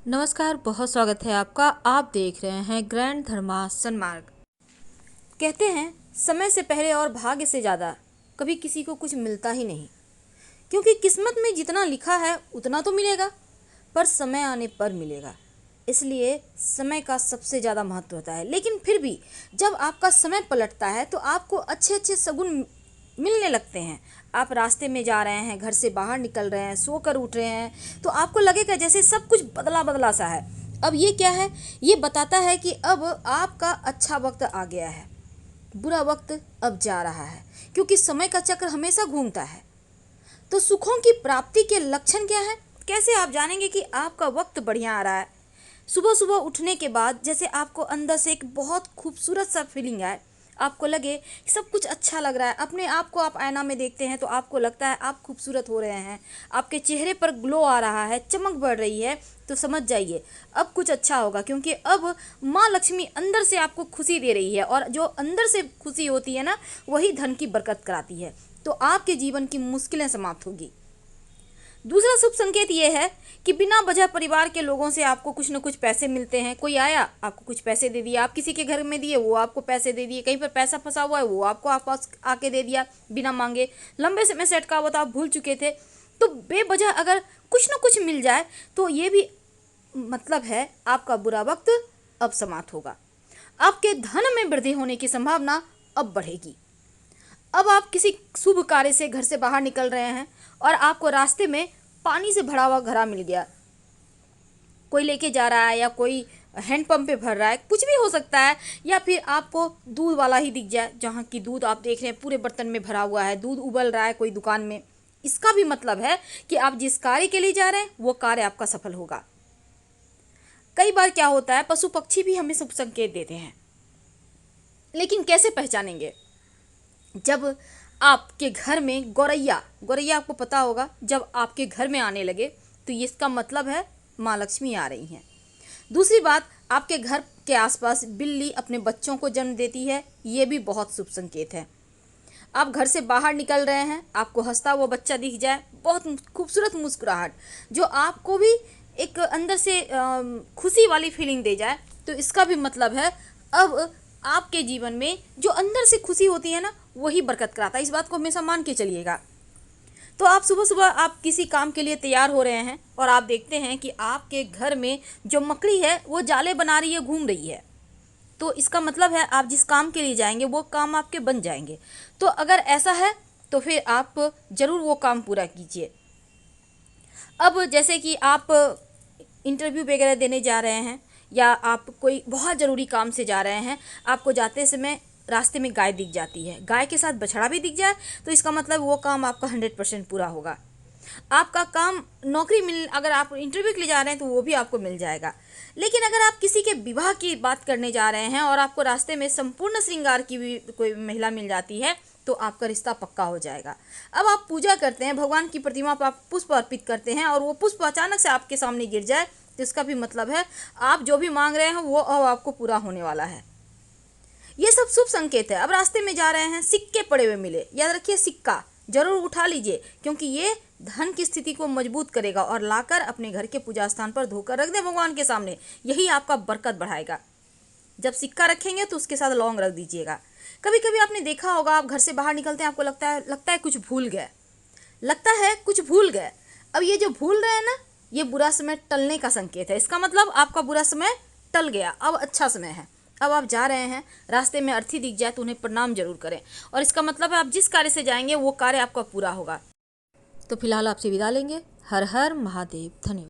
नमस्कार, बहुत स्वागत है आपका। आप देख रहे हैं ग्रैंड धर्मा सन्मार्ग। कहते हैं समय से पहले और भाग्य से ज़्यादा कभी किसी को कुछ मिलता ही नहीं, क्योंकि किस्मत में जितना लिखा है उतना तो मिलेगा, पर समय आने पर मिलेगा। इसलिए समय का सबसे ज़्यादा महत्व होता है। लेकिन फिर भी जब आपका समय पलटता है तो आपको अच्छे अच्छे शगुन मिलने लगते हैं। आप रास्ते में जा रहे हैं, घर से बाहर निकल रहे हैं, सोकर उठ रहे हैं, तो आपको लगेगा जैसे सब कुछ बदला बदला सा है। अब ये क्या है? ये बताता है कि अब आपका अच्छा वक्त आ गया है, बुरा वक्त अब जा रहा है, क्योंकि समय का चक्र हमेशा घूमता है। तो सुखों की प्राप्ति के लक्षण क्या है? कैसे आप जानेंगे कि आपका वक्त बढ़िया आ रहा है? सुबह सुबह उठने के बाद जैसे आपको अंदर से एक बहुत खूबसूरत सा फीलिंग आए, आपको लगे कि सब कुछ अच्छा लग रहा है। अपने आप को आप आईना में देखते हैं तो आपको लगता है आप खूबसूरत हो रहे हैं, आपके चेहरे पर ग्लो आ रहा है, चमक बढ़ रही है, तो समझ जाइए अब कुछ अच्छा होगा, क्योंकि अब माँ लक्ष्मी अंदर से आपको खुशी दे रही है, और जो अंदर से खुशी होती है ना, वही धन की बरकत कराती है। तो आपके जीवन की मुश्किलें समाप्त होगी। दूसरा शुभ संकेत ये है कि बिना वजह परिवार के लोगों से आपको कुछ न कुछ पैसे मिलते हैं। कोई आया, आपको कुछ पैसे दे दिया, आप किसी के घर में दिए, वो आपको पैसे दे दिए। कहीं पर पैसा फंसा हुआ है, वो आपको आप पास आके दे दिया बिना मांगे। लंबे समय से अटका हुआ था, आप भूल चुके थे, तो बेवजह अगर कुछ न कुछ मिल जाए तो ये भी मतलब है आपका बुरा वक्त अब समाप्त होगा। आपके धन में वृद्धि होने की संभावना अब बढ़ेगी। अब आप किसी शुभ कार्य से घर से बाहर निकल रहे हैं और आपको रास्ते में पानी से भरा हुआ घड़ा मिल गया। कोई लेके जा रहा है या कोई हैंडपंप पे भर रहा है, कुछ भी हो सकता है। या फिर आपको दूध वाला ही दिख जाए, जहाँ की दूध आप देख रहे हैं पूरे बर्तन में भरा हुआ है, दूध उबल रहा है कोई दुकान में। इसका भी मतलब है कि आप जिस कार्य के लिए जा रहे हैं वो कार्य आपका सफल होगा। कई बार क्या होता है, पशु पक्षी भी हमें शुभ संकेत देते हैं, लेकिन कैसे पहचानेंगे? जब आपके घर में गौरैया गौरैया आपको पता होगा, जब आपके घर में आने लगे तो इसका मतलब है माँ लक्ष्मी आ रही हैं। दूसरी बात, आपके घर के आसपास बिल्ली अपने बच्चों को जन्म देती है, ये भी बहुत शुभ संकेत है। आप घर से बाहर निकल रहे हैं, आपको हंसता हुआ बच्चा दिख जाए, बहुत खूबसूरत मुस्कुराहट जो आपको भी एक अंदर से खुशी वाली फीलिंग दे जाए, तो इसका भी मतलब है अब आपके जीवन में जो अंदर से खुशी होती है ना, वही बरकत कराता है। इस बात को हमेशा मान के चलिएगा। तो आप सुबह सुबह आप किसी काम के लिए तैयार हो रहे हैं और आप देखते हैं कि आपके घर में जो मकड़ी है वो जाले बना रही है, घूम रही है, तो इसका मतलब है आप जिस काम के लिए जाएंगे वो काम आपके बन जाएंगे। तो अगर ऐसा है तो फिर आप ज़रूर वो काम पूरा कीजिए। अब जैसे कि आप इंटरव्यू वगैरह देने जा रहे हैं या आप कोई बहुत ज़रूरी काम से जा रहे हैं, आपको जाते समय रास्ते में गाय दिख जाती है, गाय के साथ बछड़ा भी दिख जाए, तो इसका मतलब वो काम आपका 100% पूरा होगा। आपका काम नौकरी मिल अगर आप इंटरव्यू के लिए जा रहे हैं तो वो भी आपको मिल जाएगा। लेकिन अगर आप किसी के विवाह की बात करने जा रहे हैं और आपको रास्ते में संपूर्ण श्रृंगार की भी कोई महिला मिल जाती है, तो आपका रिश्ता पक्का हो जाएगा। अब आप पूजा करते हैं, भगवान की प्रतिमा पर आप पुष्प अर्पित करते हैं और वो पुष्प अचानक से आपके सामने गिर जाए, तो इसका भी मतलब है आप जो भी मांग रहे हैं वो अब आपको पूरा होने वाला है। ये सब शुभ संकेत है। अब रास्ते में जा रहे हैं, सिक्के पड़े हुए मिले, याद रखिए सिक्का जरूर उठा लीजिए, क्योंकि ये धन की स्थिति को मजबूत करेगा और लाकर अपने घर के पूजा स्थान पर धोकर रख दें भगवान के सामने, यही आपका बरकत बढ़ाएगा। जब सिक्का रखेंगे तो उसके साथ लौंग रख दीजिएगा। कभी कभी आपने देखा होगा, आप घर से बाहर निकलते हैं, आपको लगता है कुछ भूल गए, अब ये जो भूल रहे हैं ना, ये बुरा समय टलने का संकेत है। इसका मतलब आपका बुरा समय टल गया, अब अच्छा समय है। अब आप जा रहे हैं, रास्ते में अर्थी दिख जाए तो उन्हें प्रणाम जरूर करें, और इसका मतलब है आप जिस कार्य से जाएंगे वो कार्य आपका पूरा होगा। तो फिलहाल आपसे विदा लेंगे। हर हर महादेव। धन्यवाद।